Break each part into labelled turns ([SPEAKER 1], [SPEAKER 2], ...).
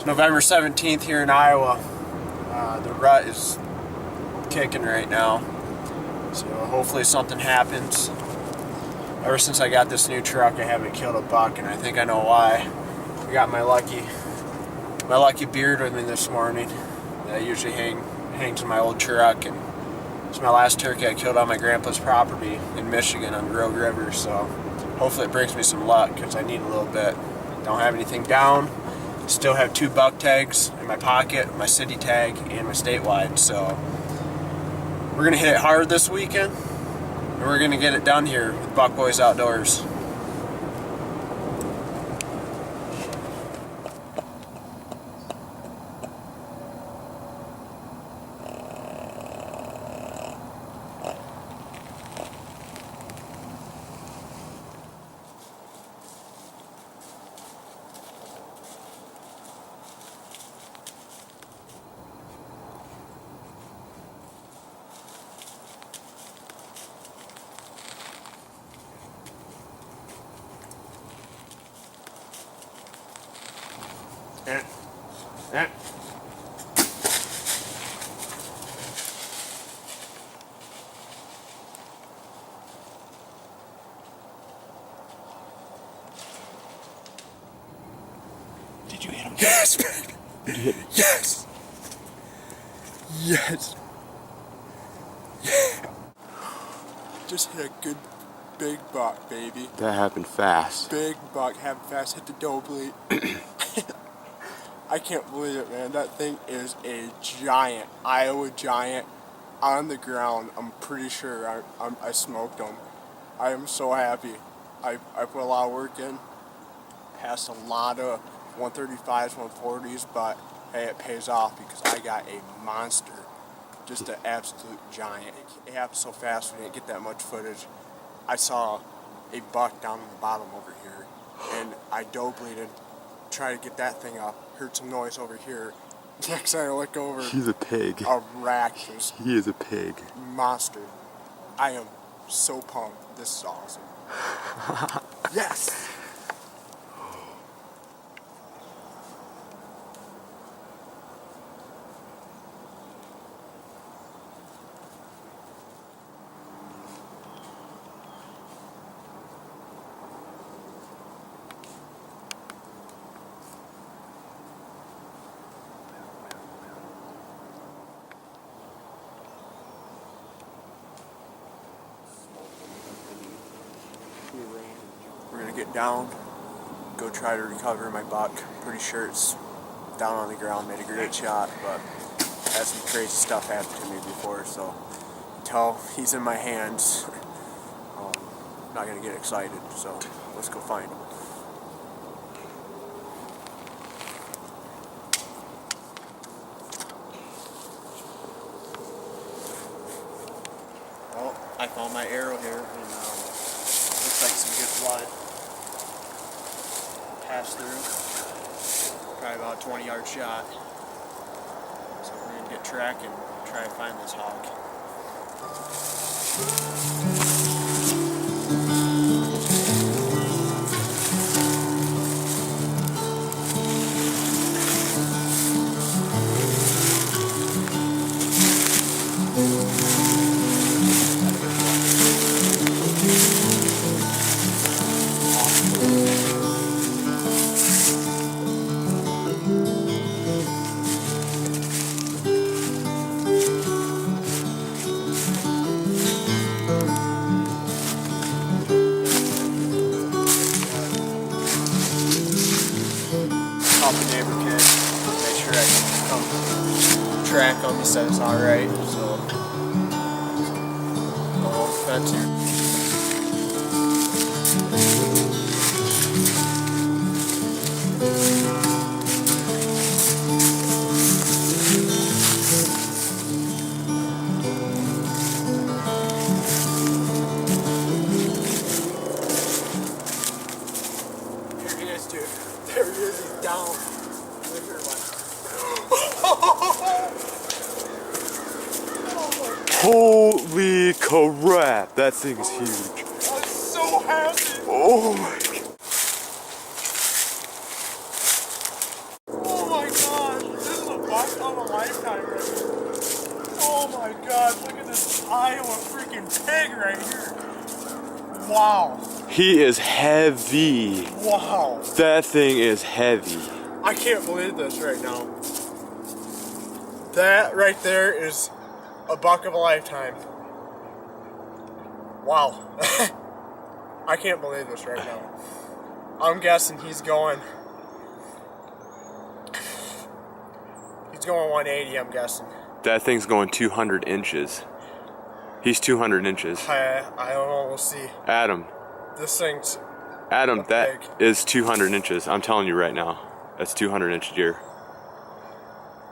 [SPEAKER 1] November 17th here in Iowa. The rut is kicking right now, so hopefully something happens. Ever since I got this new truck, I haven't killed a buck, and I think I know why. I got my lucky beard with me this morning that usually hangs in my old truck, and it's my last turkey I killed on my grandpa's property in Michigan on Rogue River, so hopefully it brings me some luck because I need a little bit. Don't have anything down. Still have 2 buck tags in my pocket, my city tag and my statewide, so we're gonna hit it hard this weekend and we're gonna get it done here with Buck Boys Outdoors. Did you hit him? Yes, baby! Did you hit me? Yes! Yes! Yeah! Just hit a good big buck, baby.
[SPEAKER 2] That happened fast.
[SPEAKER 1] Big buck, happened fast, hit the doe bleed. I can't believe it, man. That thing is a giant, Iowa giant, on the ground. I'm pretty sure I smoked him. I am so happy. I put a lot of work in, passed a lot of 135s, 140s, but hey, it pays off because I got a monster, just an absolute giant. It happened so fast we didn't get that much footage. I saw a buck down in the bottom over here, and I doe bleeded, tried to get that thing up, heard some noise over here. Next time I look over,
[SPEAKER 2] he's a pig.
[SPEAKER 1] A rack.
[SPEAKER 2] He is a pig.
[SPEAKER 1] Monster. I am so pumped. This is awesome. Yes! We're gonna get down, go try to recover my buck. Pretty sure it's down on the ground, made a great shot, but had some crazy stuff happen to me before, so until he's in my hands, I'm not gonna get excited, so let's go find him. Well, I found my arrow here, and looks like some good blood. Pass through. Probably about a 20-yard shot. So we're gonna get track and try to find this hog. The neighbor kid, make sure I can come track him. He said it's alright, so go off the fence here. There he is, dude. There he is, he's down.
[SPEAKER 2] Holy crap, that thing is huge.
[SPEAKER 1] I'm so happy.
[SPEAKER 2] Oh my god.
[SPEAKER 1] Oh my god. Iowa freaking pig right here. Wow.
[SPEAKER 2] He is heavy.
[SPEAKER 1] Wow.
[SPEAKER 2] That thing is heavy.
[SPEAKER 1] I can't believe this right now. That right there is a buck of a lifetime. Wow. I can't believe this right now. I'm guessing he's going 180, I'm guessing.
[SPEAKER 2] That thing's going 200 inches. He's 200 inches.
[SPEAKER 1] I don't know, we'll see.
[SPEAKER 2] Adam,
[SPEAKER 1] This thing's
[SPEAKER 2] Adam, that
[SPEAKER 1] pig.
[SPEAKER 2] is 200 inches. I'm telling you right now. That's 200 inch deer.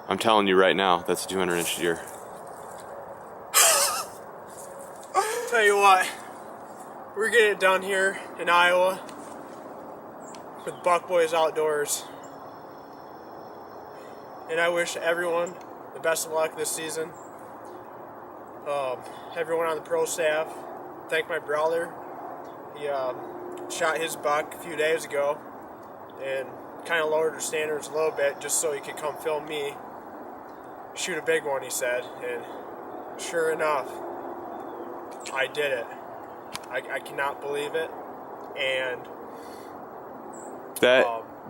[SPEAKER 2] I'm telling you right now, that's a 200 inch deer.
[SPEAKER 1] Tell you what, we're getting it done here in Iowa with Buck Boys Outdoors. And I wish everyone the best of luck this season. Everyone on the pro staff. Thank my brother. He shot his buck a few days ago and kind of lowered his standards a little bit just so he could come film me shoot a big one, he said. And sure enough, I did it. I cannot believe it. And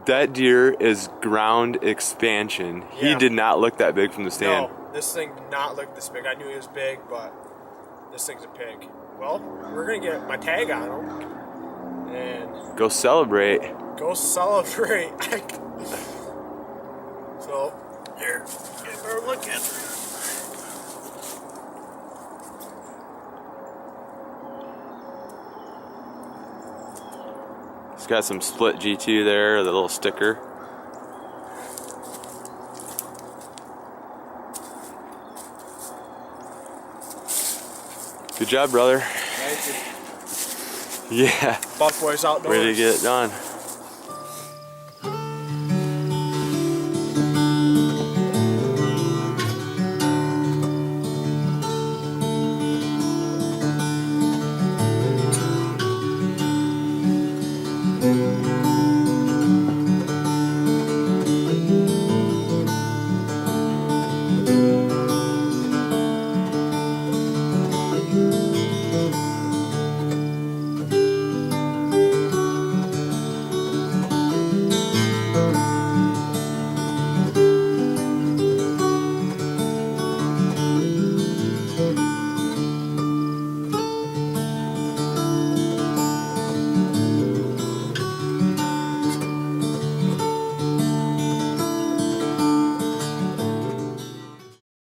[SPEAKER 2] that deer is ground expansion.
[SPEAKER 1] Yeah.
[SPEAKER 2] He did not look that big from the stand.
[SPEAKER 1] no, this thing did not look this big. I knew he was big, but this thing's a pig. Well, we're gonna get my tag on him and
[SPEAKER 2] Go celebrate.
[SPEAKER 1] go celebrate. So here, we're looking.
[SPEAKER 2] It's got some split G2 there, the little sticker. Good job, brother.
[SPEAKER 1] Thank you.
[SPEAKER 2] Yeah.
[SPEAKER 1] Buck Boys Outdoors.
[SPEAKER 2] Ready to get it done.